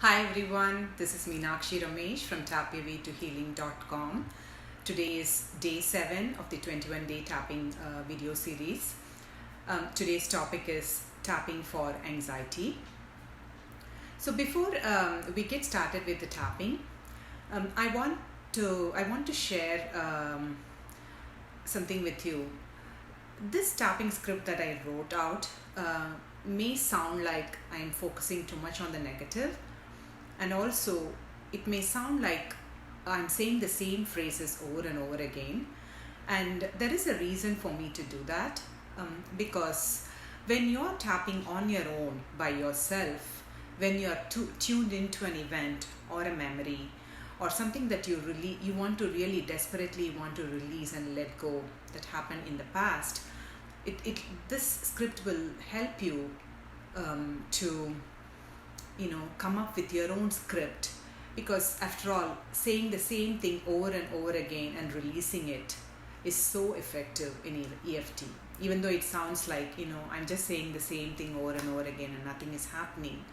Hi everyone, this is Meenakshi Ramesh from tapyawaytohealing.com. Today is day 7 of the 21 day tapping video series. Today's topic is tapping for anxiety. So before we get started with the tapping, I want to share something with you. This tapping script that I wrote out may sound like I'm focusing too much on the negative, and also it may sound like I'm saying the same phrases over and over again. And there is a reason for me to do that, because when you're tapping on your own by yourself, when you're tuned into an event or a memory or something that you want to really desperately want to release and let go that happened in the past, this script will help you to come up with your own script, because after all, saying the same thing over and over again and releasing it is so effective in EFT. Even though it sounds like I'm just saying the same thing over and over again and nothing is happening,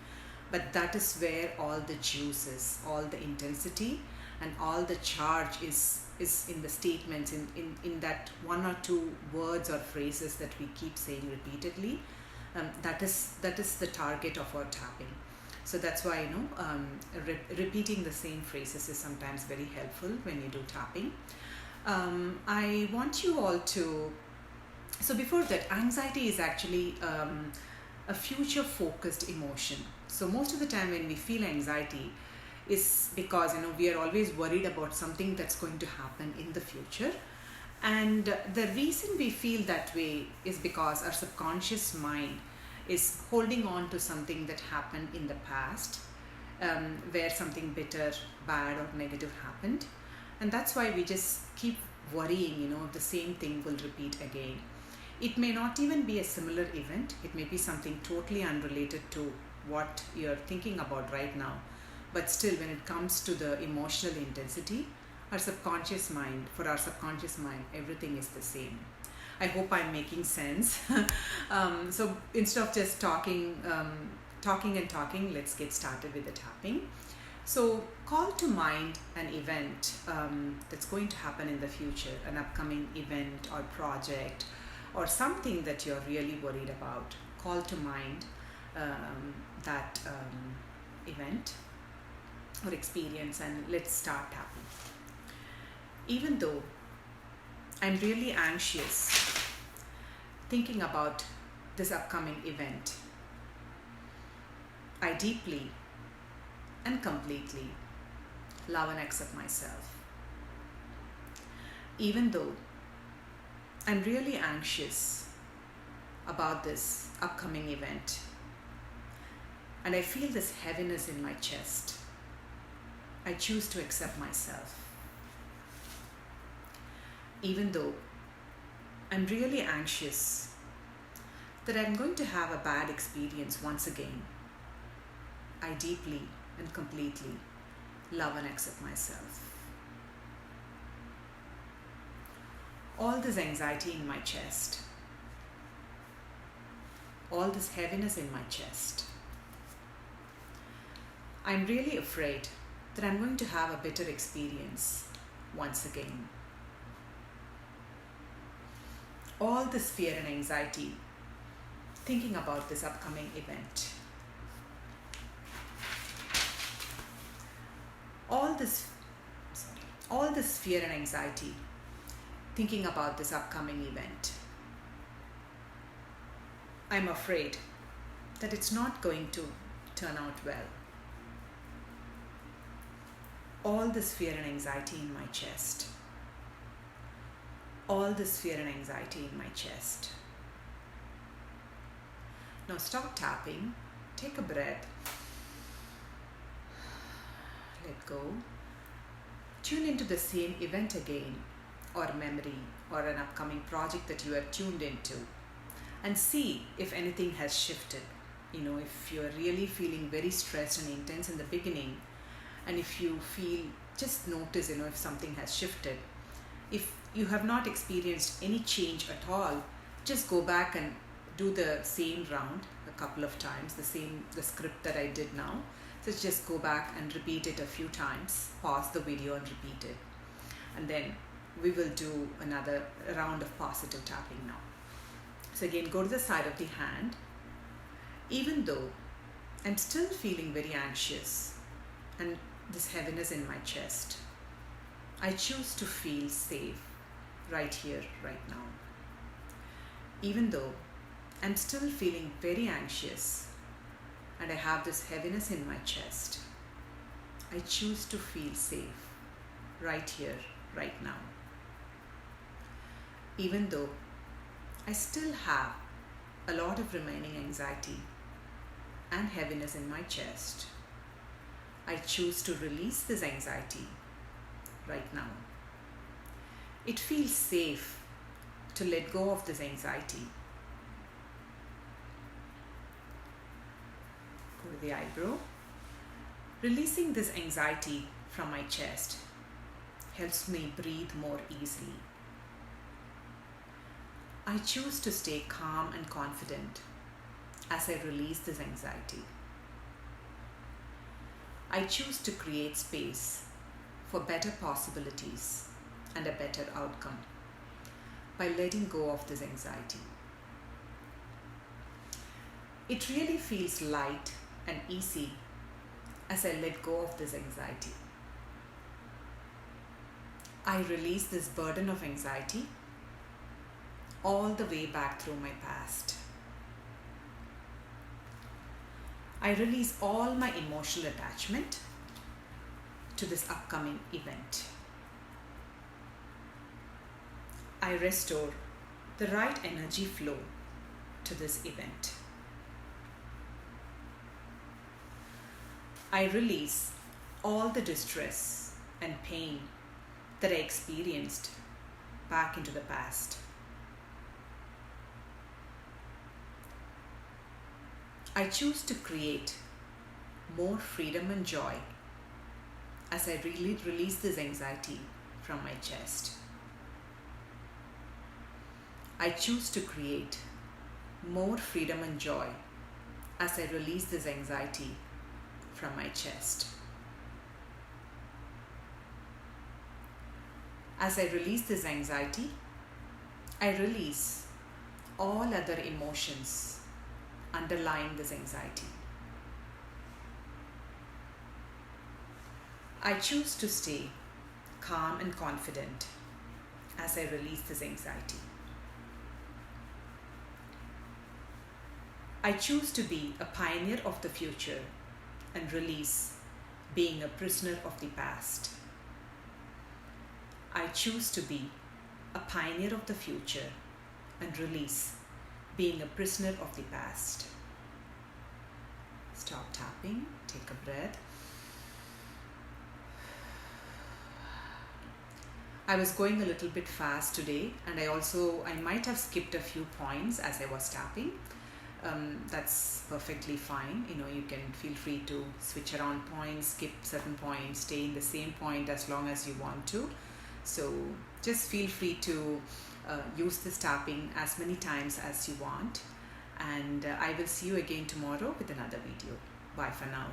but that is where all the juice is, all the intensity and all the charge is in the statements, in that one or two words or phrases that we keep saying repeatedly. That is the target of our tapping. So that's why repeating the same phrases is sometimes very helpful when you do tapping. I want you all to. So before that, anxiety is actually a future focused emotion. So most of the time when we feel anxiety is because we are always worried about something that's going to happen in the future. And the reason we feel that way is because our subconscious mind is holding on to something that happened in the past, where something bitter, bad, or negative happened. And that's why we just keep worrying, if the same thing will repeat again. It may not even be a similar event, it may be something totally unrelated to what you're thinking about right now. But still, when it comes to the emotional intensity, for our subconscious mind, everything is the same. I hope I'm making sense. So instead of just talking, let's get started with the tapping. So call to mind an event that's going to happen in the future, an upcoming event or project or something that you're really worried about. Call to mind that event or experience, and let's start tapping. Even though I'm really anxious thinking about this upcoming event, I deeply and completely love and accept myself. Even though I'm really anxious about this upcoming event and I feel this heaviness in my chest, I choose to accept myself. Even though I'm really anxious that I'm going to have a bad experience once again, I deeply and completely love and accept myself. All this anxiety in my chest, all this heaviness in my chest, I'm really afraid that I'm going to have a bitter experience once again. All this fear and anxiety thinking about this upcoming event, all this fear and anxiety thinking about this upcoming event, I'm afraid that it's not going to turn out well. All this fear and anxiety in my chest, all this fear and anxiety in my chest. Now stop tapping, take a breath, let go, tune into the same event again, or memory, or an upcoming project that you are tuned into, and see if anything has shifted. If you're really feeling very stressed and intense in the beginning, and if you feel, just notice, if something has shifted. If you have not experienced any change at all, just go back and do the same round a couple of times, the script that I did now. So just go back and repeat it a few times, pause the video and repeat it. And then we will do another round of positive tapping now. So again, go to the side of the hand. Even though I'm still feeling very anxious and this heaviness in my chest, I choose to feel safe right here, right now. Even though I'm still feeling very anxious and I have this heaviness in my chest, I choose to feel safe right here, right now. Even though I still have a lot of remaining anxiety and heaviness in my chest, I choose to release this anxiety right now. It feels safe to let go of this anxiety. Go to the eyebrow. Releasing this anxiety from my chest helps me breathe more easily. I choose to stay calm and confident as I release this anxiety. I choose to create space for better possibilities and a better outcome by letting go of this anxiety. It really feels light and easy as I let go of this anxiety. I release this burden of anxiety all the way back through my past. I release all my emotional attachment to this upcoming event. I restore the right energy flow to this event. I release all the distress and pain that I experienced back into the past. I choose to create more freedom and joy as I really release this anxiety from my chest. I choose to create more freedom and joy as I release this anxiety from my chest. As I release this anxiety, I release all other emotions underlying this anxiety. I choose to stay calm and confident as I release this anxiety. I choose to be a pioneer of the future and release being a prisoner of the past. I choose to be a pioneer of the future and release being a prisoner of the past. Stop tapping, take a breath. I was going a little bit fast today, and I might have skipped a few points as I was tapping. That's perfectly fine. You can feel free to switch around points, skip certain points, stay in the same point as long as you want to. So just feel free to use this tapping as many times as you want. And I will see you again tomorrow with another video. Bye for now.